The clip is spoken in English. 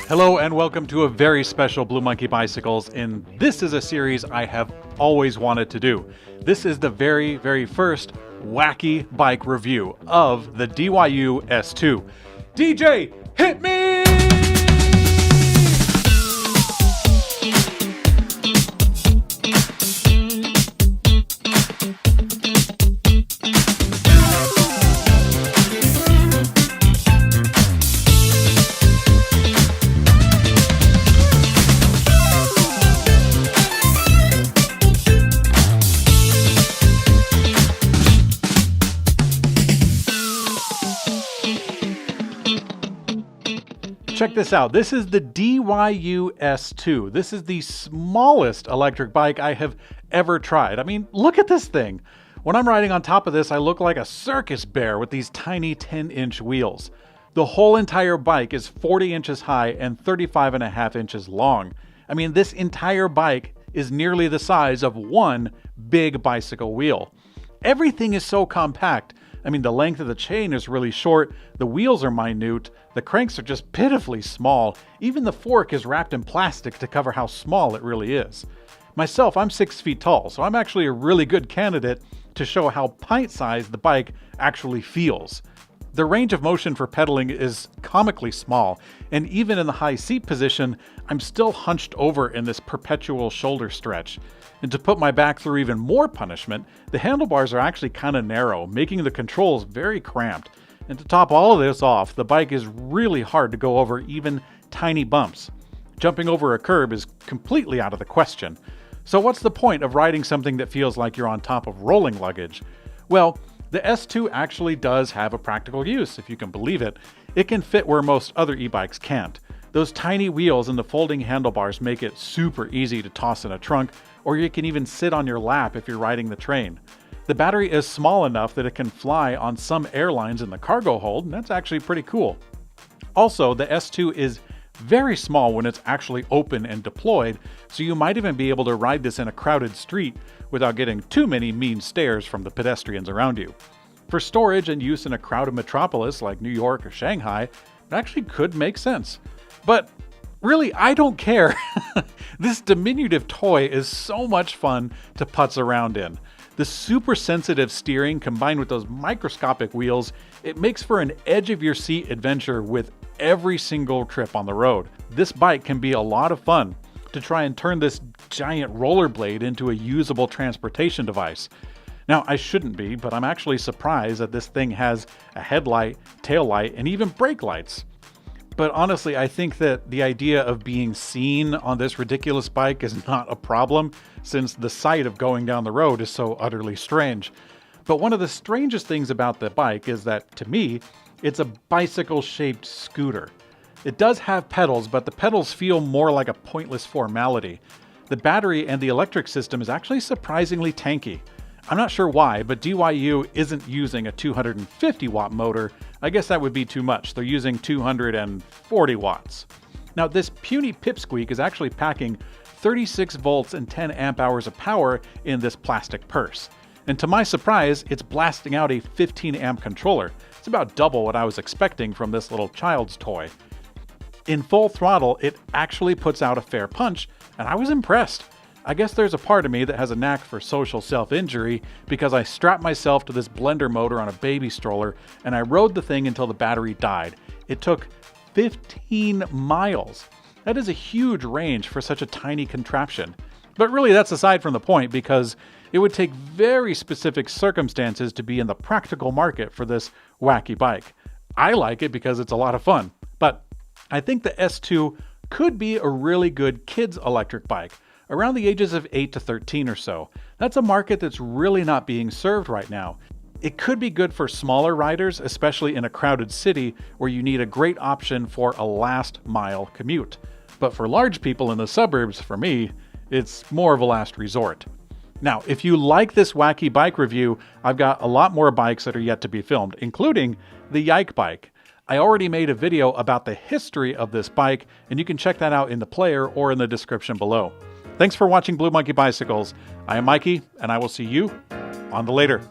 Hello and welcome to a very special Blue Monkey Bicycles, and this is a series I have always wanted to do. This is the very first wacky bike review of the DYU S2. DJ, hit me! Check this out. This is the DYU S2. This is the smallest electric bike I have ever tried. I mean, look at this thing. When I'm riding on top of this, I look like a circus bear with these tiny 10-inch wheels. The whole entire bike is 40 inches high and 35.5 inches long. I mean, this entire bike is nearly the size of one big bicycle wheel. Everything is so compact. I mean, the length of the chain is really short, the wheels are minute, the cranks are just pitifully small, even the fork is wrapped in plastic to cover how small it really is. Myself, I'm 6 feet tall, so I'm actually a really good candidate to show how pint-sized the bike actually feels. The range of motion for pedaling is comically small, and even in the high seat position, I'm still hunched over in this perpetual shoulder stretch. And to put my back through even more punishment, the handlebars are actually kind of narrow, making the controls very cramped. And to top all of this off, the bike is really hard to go over even tiny bumps. Jumping over a curb is completely out of the question. So what's the point of riding something that feels like you're on top of rolling luggage? Well, the S2 actually does have a practical use, if you can believe it. It can fit where most other e-bikes can't. Those tiny wheels and the folding handlebars make it super easy to toss in a trunk, or you can even sit on your lap if you're riding the train. The battery is small enough that it can fly on some airlines in the cargo hold, and that's actually pretty cool. Also, the S2 is very small when it's actually open and deployed, so you might even be able to ride this in a crowded street without getting too many mean stares from the pedestrians around you. For storage and use in a crowded metropolis like New York or Shanghai, it actually could make sense. But really, I don't care. This diminutive toy is so much fun to putz around in. The super sensitive steering combined with those microscopic wheels, it makes for an edge-of-your-seat adventure with every single trip on the road. This bike can be a lot of fun to try and turn this giant rollerblade into a usable transportation device. Now, I shouldn't be, but I'm actually surprised that this thing has a headlight, tail light, and even brake lights. But honestly, I think that the idea of being seen on this ridiculous bike is not a problem, since the sight of going down the road is so utterly strange. But one of the strangest things about the bike is that, to me, it's a bicycle-shaped scooter. It does have pedals, but the pedals feel more like a pointless formality. The battery and the electric system is actually surprisingly tanky. I'm not sure why, but DYU isn't using a 250 watt motor. I guess that would be too much. They're using 240 watts. Now, this puny pipsqueak is actually packing 36 volts and 10 amp hours of power in this plastic purse. And to my surprise, it's blasting out a 15 amp controller. It's about double what I was expecting from this little child's toy. In full throttle, it actually puts out a fair punch, and I was impressed. I guess there's a part of me that has a knack for social self-injury because I strapped myself to this blender motor on a baby stroller and I rode the thing until the battery died. It took 15 miles. That is a huge range for such a tiny contraption. But really, that's aside from the point because it would take very specific circumstances to be in the practical market for this wacky bike. I like it because it's a lot of fun, but I think the S2 could be a really good kids electric bike, around the ages of 8 to 13 or so. That's a market that's really not being served right now. It could be good for smaller riders, especially in a crowded city where you need a great option for a last mile commute. But for large people in the suburbs, for me, it's more of a last resort. Now, if you like this wacky bike review, I've got a lot more bikes that are yet to be filmed, including the Yike bike. I already made a video about the history of this bike, and you can check that out in the player or in the description below. Thanks for watching Blue Monkey Bicycles. I am Mikey, and I will see you on the later.